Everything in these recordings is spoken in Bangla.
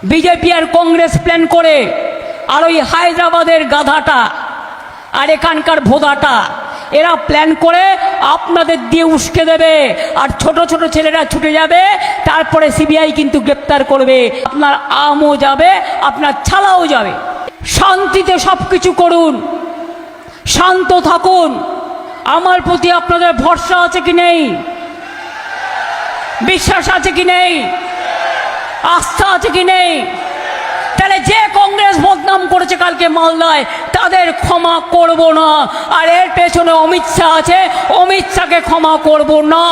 বিজেপি আর কংগ্রেস প্ল্যান করে, আর ওই হায়দ্রাবাদের গাধাটা আর এখানকার ভোদাটা এরা প্ল্যান করে আপনাদের দিয়ে উস্কে দেবে, আর ছোট ছোট ছেলেরা ছুটে যাবে, তারপরে সিবিআই কিন্তু গ্রেপ্তার করবে, আপনার আমও যাবে, আপনার ছালাও যাবে। শান্তিতে সব কিছু করুন, শান্ত থাকুন। আমার প্রতি আপনাদের ভরসা আছে কি নেই? বিশ্বাস আছে কি নেই? আস্থা আছে কি নেই? তাহলে যে কংগ্রেস বদনাম করেছে কালকে মালদায়, তাদের ক্ষমা করব না। আর এর পেছনে অমিত শাহ আছে, অমিত শাহকে ক্ষমা করব না।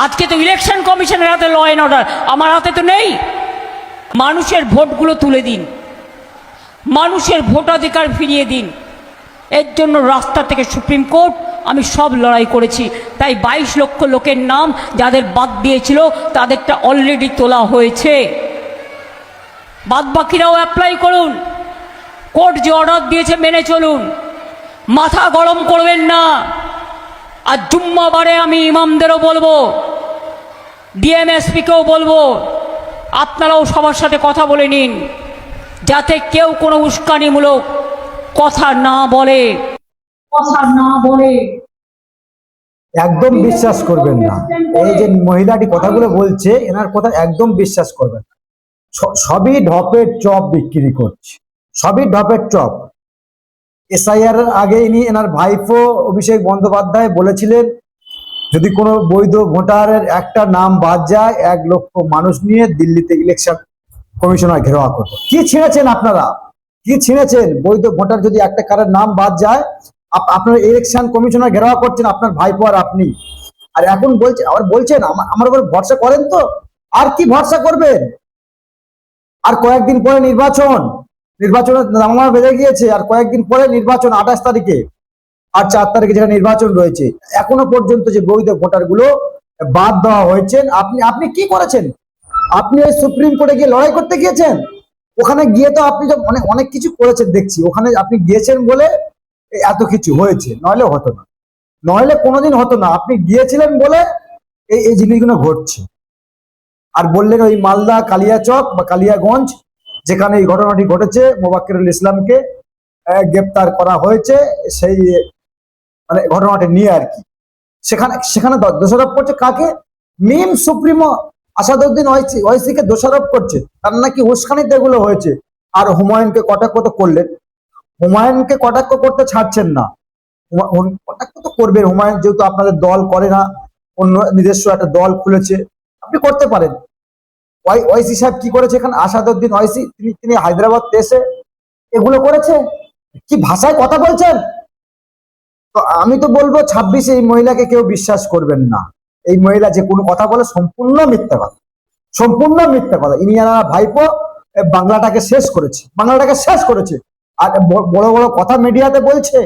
আজকে তো ইলেকশন কমিশনের হাতে ল অ্যান্ড অর্ডার, আমার হাতে তো নেই। মানুষের ভোটগুলো তুলে দিন, মানুষের ভোটাধিকার ফিরিয়ে দিন। এর জন্য রাস্তা থেকে সুপ্রিম কোর্ট আমি সব লড়াই করেছি। তাই 22 লক্ষ লোকের নাম যাদের বাদ দিয়েছিল তাদেরটা অলরেডি তোলা হয়েছে। বাদ বাকিরাও অ্যাপ্লাই করুন। কোর্ট যে অর্ডার দিয়েছে মেনে চলুন, মাথা গরম করবেন না। আর জুম্মাবারে আমি ইমামদেরও বলবো, ডিএমএসপিকেও বলবো, আপনারাও সবার সাথে কথা বলে নিন, যাতে কেউ কোনো উস্কানিমূলক কথা না বলে। একদম বিশ্বাস করবেন না। এই যে মহিলাটি কথাগুলো বলছে, এনার কথা একদম বিশ্বাস করবেন না। সবই ঢপের চপ বিক্রি করছে, সবই ঢপের চপ। এসআইআর আগে ইনি এনার ভাইপো অভিষেক বন্দ্যোপাধ্যায় বলেছিলেন, যদি কোনো বৈধ ভোটারের একটা নাম বাদ যায় 1 লক্ষ মানুষ নিয়ে দিল্লিতে ইলেকশন কমিশনার ঘেরাও করবে। কি ছিঁড়েছেন আপনারা? কি ছিঁড়েছেন? বৈধ ভোটার যদি একটা কারোর নাম বাদ যায়, আপনার ইলেকশন কমিশনার ঘেরাও করছেন আপনার ভাইপো আর আপনি। আর এখন বলছেন আমার উপর ভরসা করেন তো? আর কি ভরসা করবেন? আর কয়েকদিন পরে নির্বাচনের দামামা বেজে গিয়েছে। আর কয়েকদিন পরে নির্বাচন, 28 তারিখে আর 4 তারিখে যেখানে নির্বাচন রয়েছে। এখনো পর্যন্ত যে বৈধ ভোটার গুলো বাদ দেওয়া হয়েছে, আপনি কি করেছেন? আপনি ওই সুপ্রিম কোর্টে গিয়ে লড়াই করতে গিয়েছেন। ওখানে গিয়ে তো আপনি তো অনেক কিছু করেছেন দেখছি। ওখানে আপনি গিয়েছেন বলে এত কিছু হয়েছে, নইলে হতো না, নইলে কোনোদিন হতো না। আপনি গিয়েছিলেন বলে এই জিনিসগুলো ঘটছে। আর বললেন ওই মালদা কালিয়াচক বা কালিয়াগঞ্জ যেখানে এই ঘটনাটি ঘটেছে, মোবাক্কিরুল ইসলামকে গ্রেপ্তার করা হয়েছে, সেই মানে ঘটনাটি নিয়ে আর কি। সেখানে দোষারোপ করছে কাকে? মিম সুপ্রিমো আসাদুদ্দিন ওয়াইসিকে দোষারোপ করছে, তার নাকি উস্কানিতে এগুলো হয়েছে। আর হুমায়ুনকে কটাক্ষ তো করলেন, হুমায়ুনকে কটাক্ষ করতে ছাড়ছেন না। কটাক্ষ তো করবেন, হুমায়ুন যেহেতু আপনাদের দল করে না, অন্য নিজস্ব একটা দল খুলেছে, আপনি করতে পারেন। ওয়াইসি সাহেব কি করেছে এখানে? আসাদুদ্দিন ওয়াইসি তিনি হায়দ্রাবাদ এসে এগুলো করেছে। কি ভাষায় কথা বলছেন? তো আমি তো বলবো 26-এ এই মহিলাকে কেউ বিশ্বাস করবেন না। এই মহিলা যে কোনো কথা বলে সম্পূর্ণ মিথ্যা কথা, সম্পূর্ণ মিথ্যা কথা। ইনিয়ানা ভাইপো বাংলাটাকে শেষ করেছে। আর বড় বড় কথা মিডিয়াতে বলছে,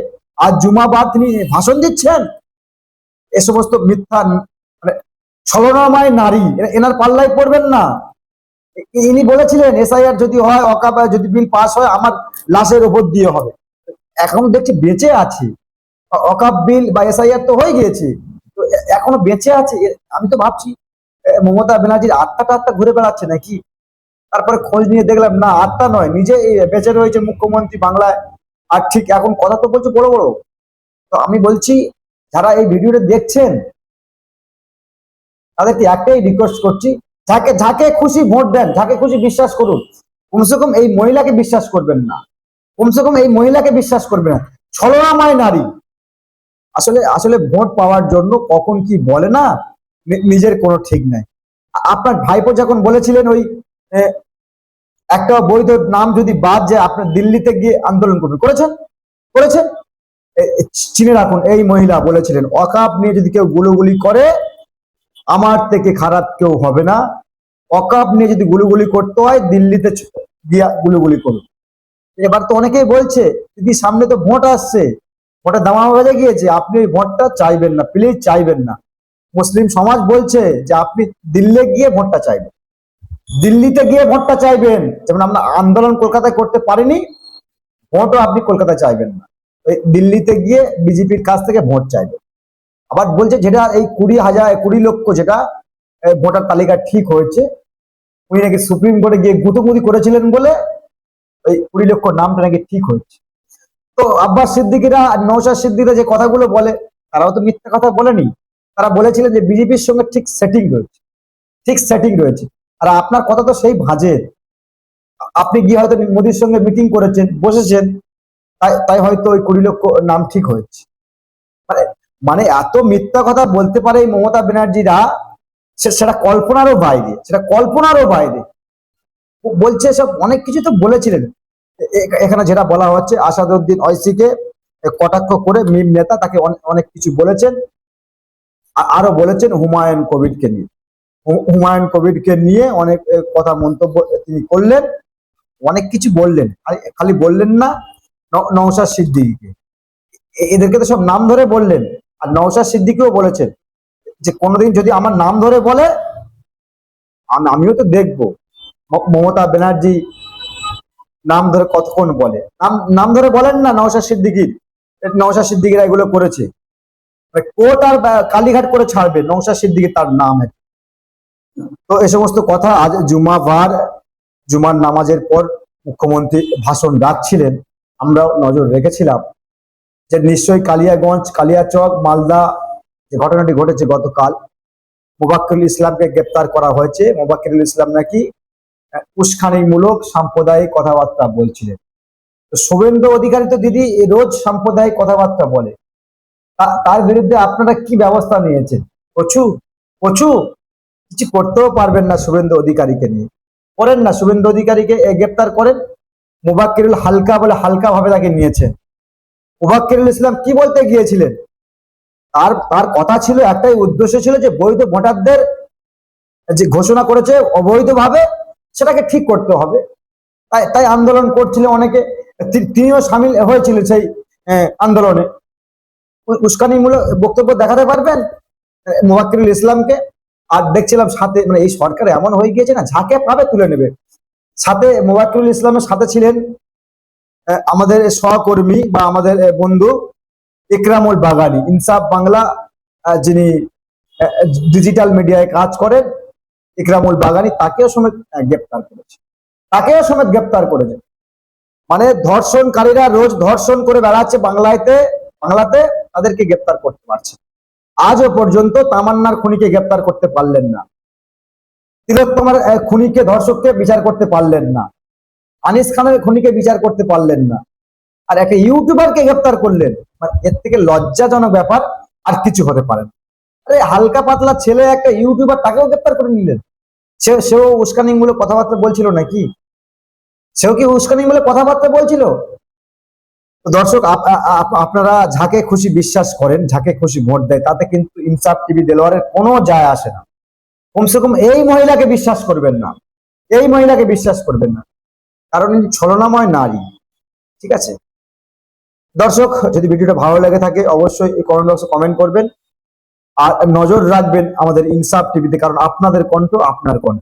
আর জুমাবাদ তিনি ভাষণ দিচ্ছেন। এ সমস্ত মিথ্যা মানে ছলনাময় নারী, এনার পাল্লায় পড়বেন না। ইনি বলেছিলেন এসআইআর যদি হয়, অকাপ যদি বিল পাস হয়, আমার লাশের উপর দিয়ে হবে। এখন দেখছি বেঁচে আছে। অকাপ বিল বা এসআইআর তো হয়ে গিয়েছে, তো এখনো বেঁচে আছে। আমি তো ভাবছি মমতা ব্যানার্জির আত্মাটা ঘুরে বেড়াচ্ছে নাকি। তারপরে খোঁজ নিয়ে দেখলাম না, আত্মা নয়, নিজে বেঁচে রয়েছে মুখ্যমন্ত্রী বাংলায়। আর ঠিক এখন কথা তো বলছে বড় বড়। তো আমি বলছি, যারা এই ভিডিওটা দেখছেন তাদেরকে একটাই রিকোয়েস্ট করছি, যাকে খুশি ভোট দেন, যাকে খুশি বিশ্বাস করুন, কমসে কম এই মহিলাকে বিশ্বাস করবেন না। ছলনাময় নারী। আসলে ভোট পাওয়ার জন্য কখন কি বলে না, নিজের কোনো ঠিক নাই। আপনার ভাইপো যখন বলেছিলেন ওই একটা বৈধ নাম যদি বাদ যায় আপনার দিল্লিতে গিয়ে আন্দোলন করবেন, করেছেন। চিনে রাখুন, এই মহিলা বলেছিলেন ওয়াকফ নিয়ে যদি কেউ গুলোগুলি করে আমার থেকে খারাপ কেউ হবে না। ওয়াকফ নিয়ে যদি গুলোগুলি করতে হয় দিল্লিতে গিয়ে গুলোগুলি করুন। এবার তো অনেকেই বলছে দিদি সামনে তো ভোট আসছে, ভোটের দামামা বেজে গিয়েছে, আপনি ওই ভোটটা চাইবেন না, প্লিজ চাইবেন না। মুসলিম সমাজ বলছে যে আপনি দিল্লি গিয়ে ভোটটা চাইবেন, দিল্লিতে গিয়ে ভোটটা চাইবেন। যেমন আমরা আন্দোলন কলকাতায় করতে পারিনি, ভোটও আপনি কলকাতায় চাইবেন না, দিল্লিতে গিয়ে বিজেপির কাছ থেকে ভোট চাইবেন। আবার বলছে যেটা এই 20 লক্ষ যেটা ভোটার তালিকা ঠিক হয়েছে, উনি নাকি সুপ্রিম কোর্টে গিয়ে গুতুগুতি করেছিলেন বলে ওই 20 লক্ষ নামটা নাকি ঠিক হয়েছে। তো আব্বাস সিদ্দিকীরা আর নওশাদ সিদ্দিকীরা যে কথাগুলো বলে, তারাও তো মিথ্যা কথা বলেনি। তারা বলেছিলেন যে বিজেপির সঙ্গে ঠিক সেটিং রয়েছে। আর আপনার কথা তো সেই ভাঁজে। আপনি গিয়ে হয়তো মোদির সঙ্গে মিটিং করেছেন, বসেছেন, তাই হয়তো ওই 20 লক্ষ নাম ঠিক হয়েছে। মানে মানে এত মিথ্যা কথা বলতে পারে এই মমতা ব্যানার্জিরা, সেটা কল্পনারও বাইরে বলছে। সব অনেক কিছু তো বলেছিলেন। এখানে যেটা বলা হচ্ছে, আসাদুদ্দিন ঐশীকে কটাক্ষ করে মিম নেতা তাকে অনেক কিছু বলেছেন। আরো বলেছেন হুমায়ুন কবিরকে নিয়ে অনেক কথা মন্তব্য তিনি করলেন, অনেক কিছু বললেন। খালি বললেন না নওশাদ সিদ্দিকীকে, এদেরকে তো সব নাম ধরে বললেন। আর নওশাদ সিদ্দিকীও বলেছেন যে কোনোদিন যদি আমার নাম ধরে বলে আমিও তো দেখবো মমতা ব্যানার্জি নাম ধরে কতক্ষণ বলে। নাম ধরে বলেন না নওশাদ সিদ্দিকীরা এগুলো করেছে। কোর্ট আর কালীঘাট করে ছাড়বে নওশাদ সিদ্দিকী তার নাম। তো এই সমস্ত কথা আজ জুমার নামাজের পর মুখ্যমন্ত্রী ভাষণ রাখছিলেন, আমরা নজর রেখেছিলাম যে নিশ্চয়ই কালিয়াগঞ্জ, কালিয়াচক, মালদা যে ঘটনাটি ঘটেছে গতকাল, মোবাক্কিরুল ইসলামকে গ্রেপ্তার করা হয়েছে। মোবাক্কিরুল ইসলাম নাকি উস্কানিমূলক সাম্প্রদায়িক কথাবার্তা বলছিলেন। তো শুভেন্দু অধিকারী তো দিদি রোজ সাম্প্রদায়িক কথাবার্তা বলে, তার বিরুদ্ধে আপনারা কি ব্যবস্থা নিয়েছেন? কচু কিছু করতেও পারবেন না শুভেন্দু অধিকারীকে নিয়ে। করেন না, শুভেন্দু অধিকারীকে গ্রেপ্তার করেন। মোবাক্কিরুল হালকা ভাবে তাকে নিয়েছেন। মোবাক্কিরুল ইসলাম কি বলতে গিয়েছিলেন? তার কথা ছিল, একটাই উদ্দেশ্য ছিল যে বৈধ ভোটারদের যে ঘোষণা করেছে অবৈধভাবে, সেটাকে ঠিক করতে হবে। তাই আন্দোলন করছিল অনেকে, তিনিও সামিল হয়েছিলেন সেই আন্দোলনে। উস্কানিমূলক বক্তব্য দেখাতে পারবেন মোবাক্কিরুল ইসলামকে? আর দেখছিলাম সাথে, মানে এই সরকার এমন হয়ে গিয়েছে না, যাকে পাবে তুলে নেবে। সাথে মোবাক্কিরুল ইসলামের সাথে ছিলেন আমাদের সহকর্মী বা আমাদের বন্ধু ইকরামুল বাগানী, ইনসাফ বাংলা, যিনি ডিজিটাল মিডিয়ায় কাজ করেন, ইকরামুল বাগানী, তাকেও সমেত গ্রেপ্তার করেছে। মানে ধর্ষণকারীরা রোজ ধর্ষণ করে বেড়াচ্ছে বাংলাতে, তাদেরকে গ্রেপ্তার করতে পারছে। আজও পর্যন্ত তামান্নার খুনিকে গ্রেপ্তার করতে পারলেন না, তিলোত্তমার খুনিকে, ধর্ষককে বিচার করতে পারলেন না, আনিস খানের খুনিকে বিচার করতে পারলেন না, আর একটা ইউটিউবারকে গ্রেপ্তার করলেন। মানে এর থেকে লজ্জাজনক ব্যাপার আর কিছু হতে পারে না। আরে হালকা পাতলা ছেলে একটা ইউটিউবার, তাকেও গ্রেপ্তার করে নিলেন। সেও উস্কানিমূলক কথাবার্তা বলছিল নাকি? সেও কি উস্কানিমূলক কথাবার্তা বলছিল? দর্শক, আপনারা যাকে খুশি বিশ্বাস করেন, যাকে খুশি ভোট দেয়, তাতে কিন্তু ইনসাফ টিভি দেলোয়ারের কোনো যায় আসে না। কমসে কম এই মহিলাকে বিশ্বাস করবেন না, কারণ ইনি ছলনাময় নারী। ঠিক আছে দর্শক, যদি ভিডিওটা ভালো লেগে থাকে অবশ্যই কমেন্ট বক্সে কমেন্ট করবেন, আর নজর রাখবেন আমাদের ইনসাফ টিভিতে, কারণ আপনাদের কণ্ঠ আপনার কণ্ঠ।